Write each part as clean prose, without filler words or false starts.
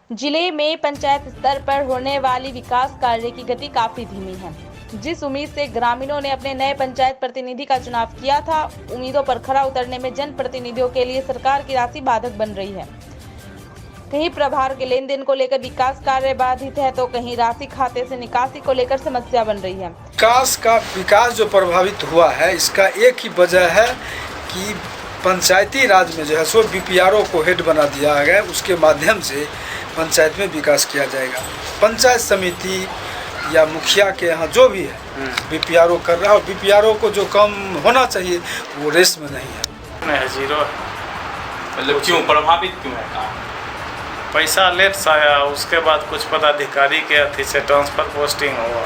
जिले में पंचायत स्तर पर होने वाली विकास कार्य की गति काफी धीमी है। जिस उम्मीद से ग्रामीणों ने अपने नए पंचायत प्रतिनिधि का चुनाव किया था, उम्मीदों पर खरा उतरने में जनप्रतिनिधियों के लिए सरकार की राशि बाधक बन रही है। कहीं प्रभार के लेन देन को लेकर विकास कार्य बाधित है, तो कहीं राशि खाते से निकासी को लेकर समस्या बन रही है। विकास जो प्रभावित हुआ है, इसका एक ही वजह है कि पंचायती राज में जो है सो बीपीआरओ को हेड बना दिया गया। उसके माध्यम से पंचायत में विकास किया जाएगा। पंचायत समिति या मुखिया के यहाँ जो भी है बीपीआरओ कर रहा है, और बीपीआरओ को जो काम होना चाहिए वो रेस में नहीं है, जीरो है। मतलब क्यों प्रभावित क्यों है काम? पैसा लेट से आया, उसके बाद कुछ पदाधिकारी के अथी से ट्रांसफर पोस्टिंग हुआ,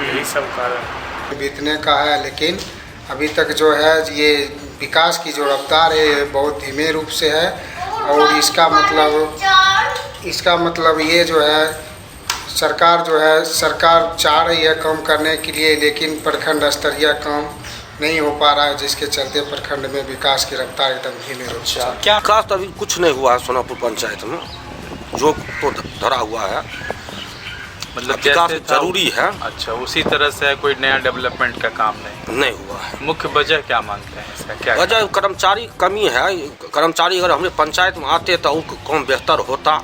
यही सब कारण बीतने का है। लेकिन अभी तक जो है ये विकास की जो रफ्तार है बहुत धीमे रूप से है, और इसका मतलब ये जो है सरकार चाह रही है काम करने के लिए, लेकिन प्रखंड स्तरीय काम नहीं हो पा रहा है, जिसके चलते प्रखंड में विकास की रफ्तार एकदम धीमे रूप से। क्या विकास अभी कुछ नहीं हुआ है सोनापुर पंचायत में, जो तो धरा हुआ है। मतलब विकास जैसे जरूरी है। अच्छा, उसी तरह से कोई नया डेवलपमेंट का काम नहीं हुआ है। मुख्य वजह क्या मानते हैं इसका? क्या वजह कर्मचारी कमी है। कर्मचारी अगर हमें पंचायत में आते तो काम बेहतर होता।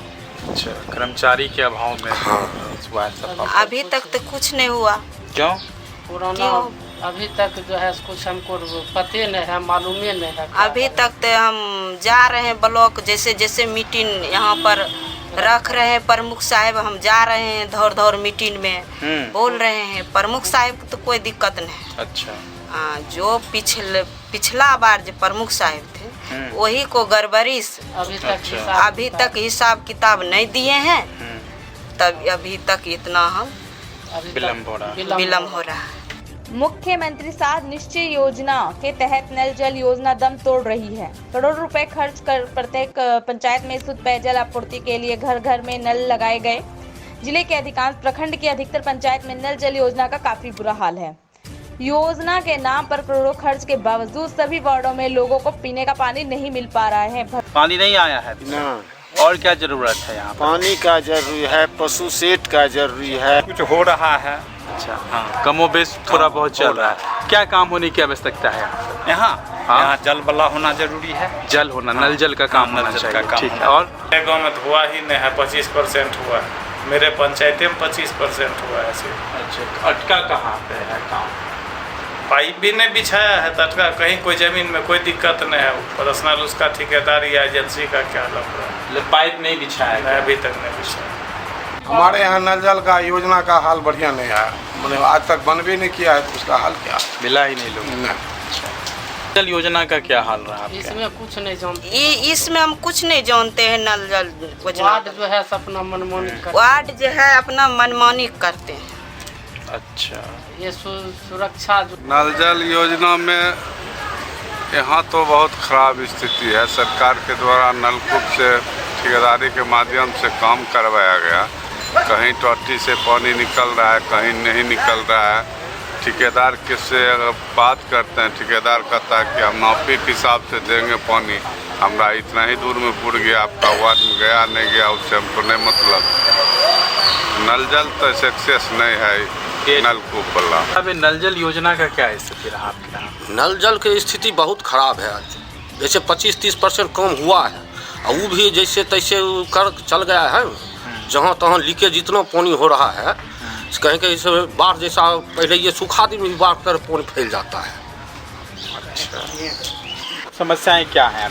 अच्छा, कर्मचारी के अभाव में। हाँ। अभी तक तो कुछ नहीं हुआ। क्यों? अभी तक जो है कुछ हमको पते नहीं है, मालूम ही नहीं है। अभी तक तो हम जा रहे हैं ब्लॉक, जैसे जैसे मीटिंग यहाँ पर रख रहे हैं प्रमुख साहब, हम जा रहे हैं दौड़ मीटिंग में बोल रहे हैं। प्रमुख साहब को तो कोई दिक्कत नहीं। अच्छा। जो पिछला बार जो प्रमुख साहब थे वही को गड़बड़ी से अभी तक हिसाब किताब नहीं दिए हैं, तब अभी तक इतना हम विलम्ब हो रहा है। मुख्यमंत्री 7 निश्चय योजना के तहत नल जल योजना दम तोड़ रही है। करोड़ों रुपए खर्च कर प्रत्येक पंचायत में शुद्ध पेयजल आपूर्ति के लिए घर घर में नल लगाए गए। जिले के अधिकांश प्रखंड की अधिकतर पंचायत में नल जल योजना का काफी बुरा हाल है। योजना के नाम पर करोड़ों खर्च के बावजूद सभी वार्डों में लोगों को पीने का पानी नहीं मिल पा रहा है। पानी नहीं आया है ना। और क्या जरूरत है यहाँ? पानी का जरूरी है, पशु सेट का जरूरी है, कुछ हो रहा है। अच्छा, हाँ, कमोबेश थोड़ा बहुत चल रहा है। क्या काम होने की आवश्यकता है यहाँ जल वाला होना जरूरी है। जल होना, नल जल का काम होना चाहिए। ठीक है। और गाँव में हुआ ही नहीं है, 25% हुआ है। मेरे पंचायत में 25% हुआ है सिर्फ। अच्छा, अटका कहाँ पे है काम? पाइप भी नहीं बिछाया है तटका, कहीं कोई जमीन में कोई दिक्कत नहीं है। पर्सनल उसका ठेकेदारी या एजेंसी का क्या लफड़ा है। पाइप नहीं बिछाया है अभी तक नहीं बिछाया। हमारे यहाँ नल जल का योजना का हाल बढ़िया नहीं है, मतलब आज तक बनवे नहीं किया है, तो उसका हाल क्या मिला ही नहीं लोग। जल योजना का क्या हाल रहा? इसमें कुछ नहीं जानते। इसमें हम कुछ नहीं जानते हैं। नल जल योजना वार्ड जो है अपना मनमानी करते हैं। अच्छा, ये सुरक्षा नल जल योजना में यहाँ तो बहुत खराब स्थिति है। सरकार के द्वारा नलकूप से ठेकेदारी के माध्यम से काम करवाया गया। कहीं टोटी से पानी निकल रहा है, कहीं नहीं निकल रहा है। ठेकेदार किससे अगर बात करते हैं, ठेकेदार कहता है कि हम नापी के हिसाब से देंगे पानी, हमरा इतना ही दूर में पुर गया, आपका वार्ड में गया नहीं गया उससे हमको नहीं मतलब। नल जल तो सक्सेस नहीं है नलकूप वाला। अभी नल जल योजना का क्या स्थिति रहा आपके यहाँ? नल जल की स्थिति बहुत खराब है। जैसे 25-30% कम हुआ है, और वो भी जैसे तैसे कर चल गया है। जहाँ तहाँ लीकेज जितना पानी हो रहा है, कहीं कहीं बाढ़ जैसा पहले ये सूखा दिन में बाढ़ कर पानी फैल जाता है। अच्छा, समस्याएं क्या हैं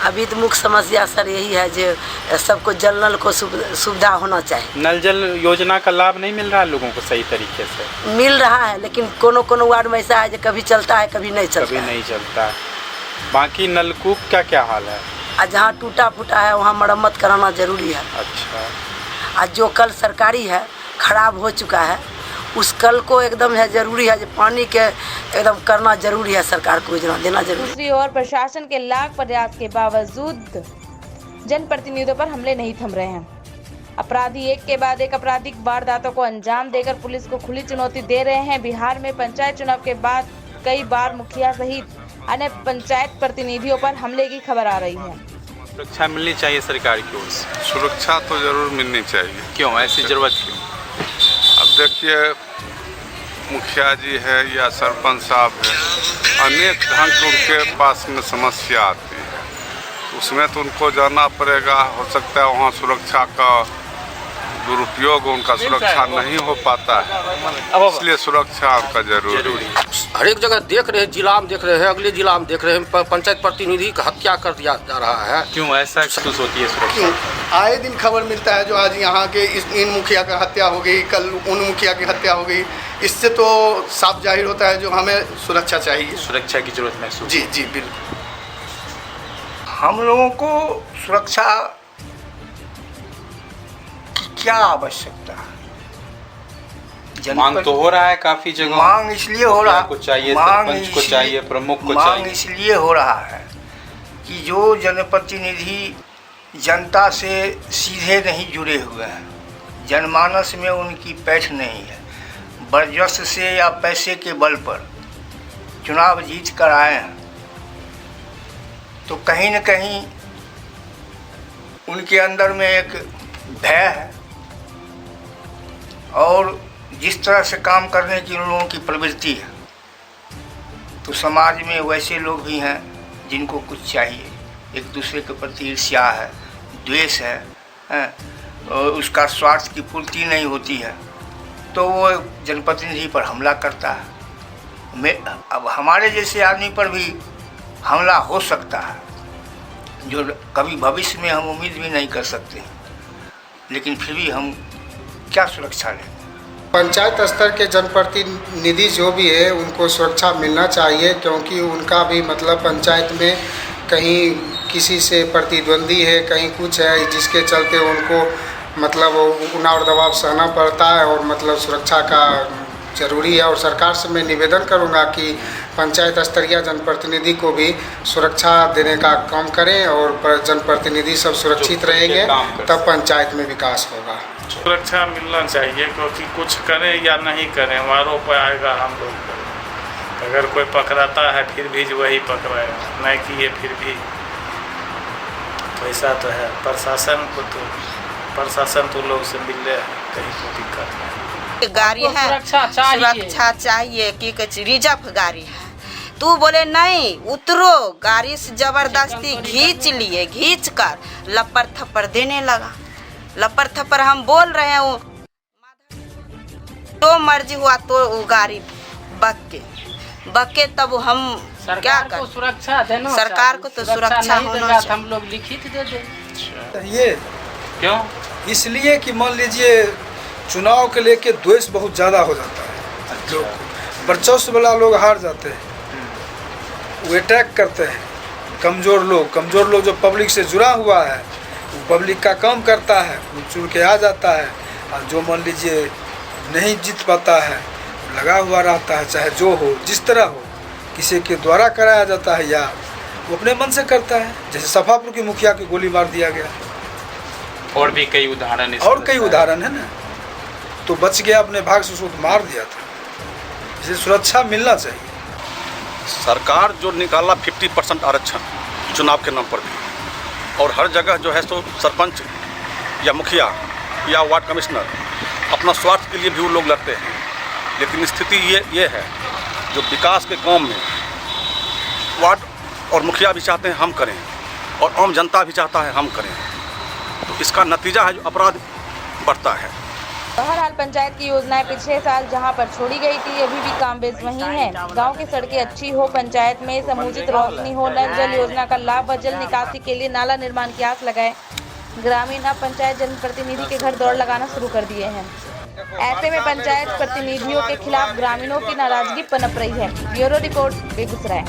अभी तो मुख्य समस्या सर यही है जो सबको जल नल को सुविधा होना चाहिए। नल जल योजना का लाभ नहीं मिल रहा है लोगों को सही तरीके से? मिल रहा है, लेकिन कोनो वार्ड में ऐसा है जो कभी चलता है कभी नहीं चलता है। बाकी नलकूप का क्या हाल है? जहाँ टूटा फूटा है वहाँ मरम्मत कराना जरूरी है। अच्छा। आज जो कल सरकारी है खराब हो चुका है, उस कल को एकदम है जरूरी है, जो पानी के एकदम करना जरूरी है, सरकार को योजना देना जरूरी। दूसरी ओर प्रशासन के लाख प्रयास के बावजूद जनप्रतिनिधियों पर हमले नहीं थम रहे हैं। अपराधी एक के बाद एक आपराधिक वारदातों को अंजाम देकर पुलिस को खुली चुनौती दे रहे हैं। बिहार में पंचायत चुनाव के बाद कई बार मुखिया सहित अन्य पंचायत प्रतिनिधियों पर हमले की खबर आ रही है। सुरक्षा मिलनी चाहिए सरकार की ओर से। सुरक्षा तो जरूर मिलनी चाहिए। क्यों ऐसी जरूरत क्यों? अब देखिए, मुखिया जी है या सरपंच साहब है, अनेक ढंग के उनके पास में समस्या आती है, उसमें तो उनको जाना पड़ेगा। हो सकता है वहाँ सुरक्षा का दुरुपयोग, उनका सुरक्षा नहीं हो पाता है, इसलिए सुरक्षा उनका जरूरी है। हर एक जगह देख रहे हैं, जिला में देख रहे हैं, अगले जिला में देख रहे हैं, पंचायत प्रतिनिधि का हत्या कर दिया जा रहा है। क्यों ऐसा महसूस होती है सुरक्षा? आए दिन खबर मिलता है जो आज यहाँ के इन मुखिया का हत्या हो गई, कल उन मुखिया की हत्या हो गई। इससे तो साफ जाहिर होता है जो हमें सुरक्षा चाहिए, सुरक्षा की जरूरत महसूस। जी जी बिल्कुल। हम लोगों को सुरक्षा की क्या आवश्यकता है? मांग तो हो रहा है काफी जगह। मांग इसलिए हो रहा को चाहिए, सरपंच को चाहिए, प्रमुख को चाहिए। मांग इसलिए हो रहा है कि जो जनप्रतिनिधि जनता से सीधे नहीं जुड़े हुए हैं, जनमानस में उनकी पैठ नहीं है, वर्चस्व से या पैसे के बल पर चुनाव जीत कर आए हैं, तो कहीं न कहीं उनके अंदर में एक भय है और जिस तरह से काम करने की उन लोगों की प्रवृत्ति है, तो समाज में वैसे लोग भी हैं जिनको कुछ चाहिए, एक दूसरे के प्रति ईर्ष्या है, द्वेष है, और उसका स्वार्थ की पूर्ति नहीं होती है, तो वो जनप्रतिनिधि पर हमला करता है। अब हमारे जैसे आदमी पर भी हमला हो सकता है, जो कभी भविष्य में हम उम्मीद भी नहीं कर सकते, लेकिन फिर भी हम क्या सुरक्षा लें? पंचायत स्तर के जनप्रतिनिधि जो भी है उनको सुरक्षा मिलना चाहिए, क्योंकि उनका भी मतलब पंचायत में कहीं किसी से प्रतिद्वंदी है, कहीं कुछ है, जिसके चलते उनको मतलब उन्हाव दबाव सहना पड़ता है और मतलब सुरक्षा का जरूरी है। और सरकार से मैं निवेदन करूंगा कि पंचायत स्तरीय जनप्रतिनिधि को भी सुरक्षा देने का काम करें और जनप्रतिनिधि सब सुरक्षित रहेंगे तब पंचायत में विकास होगा। सुरक्षा मिलना चाहिए, क्योंकि कुछ करें या नहीं करें हमारों पर आएगा, हम लोग करें। अगर कोई पकड़ाता है फिर भी वही पकड़ाएगा, नहीं किए फिर भी। तो ऐसा तो है, प्रशासन तो लोग से मिल रहे हैं, कहीं कोई दिक्कत नहीं। गाड़ी है, सुरक्षा चाहिए कि रिजर्व गाड़ी है, तू बोले नहीं उतरो, गाड़ी से जबरदस्ती खींच लिए, खींच कर लपड़ थप्पड़ देने लगा। लपड़ थप्पड़ हम बोल रहे हैं, तो मर्जी हुआ तो वो गाड़ी बके तब हम क्या कर? सुरक्षा देना, सरकार को तो सुरक्षा होना चाहिए। हम लोग लिखित दे दें। ये क्यों? इसलिए कि मान लीजिए चुनाव के लेके द्वेष बहुत ज़्यादा हो जाता है, लोग वर्चस्व वाला लोग हार जाते हैं, वो अटैक करते हैं। कमज़ोर लोग जो पब्लिक से जुड़ा हुआ है, वो पब्लिक का काम करता है, वो चुन के आ जाता है। और जो मान लीजिए नहीं जीत पाता है, लगा हुआ रहता है, चाहे जो हो, जिस तरह हो, किसी के द्वारा कराया जाता है या वो अपने मन से करता है। जैसे सफापुर की मुखिया की गोली मार दिया गया, और भी कई उदाहरण है ना, तो बच गया, अपने भाग से उसको मार दिया था। इसे सुरक्षा मिलना चाहिए। सरकार जो निकाला 50% आरक्षण चुनाव के नाम पर भी, और हर जगह जो है सो सरपंच या मुखिया या वार्ड कमिश्नर अपना स्वार्थ के लिए भी वो लोग लड़ते हैं। लेकिन स्थिति ये है, जो विकास के काम में वार्ड और मुखिया भी चाहते हैं हम करें, और आम जनता भी चाहता है हम करें, तो इसका नतीजा है जो अपराध बढ़ता है। बहरहाल पंचायत की योजनाएं पिछले साल जहां पर छोड़ी गई थी, अभी भी कामयाब वहीं है। गांव की सड़कें अच्छी हो, पंचायत में समुचित रोशनी हो, नल जल योजना का लाभ व जल निकासी के लिए नाला निर्माण की आस लगाए ग्रामीण अब पंचायत जनप्रतिनिधि के घर दौड़ लगाना शुरू कर दिए हैं। ऐसे में पंचायत प्रतिनिधियों के खिलाफ ग्रामीणों की नाराजगी पनप रही है। Bureau report, Begusarai.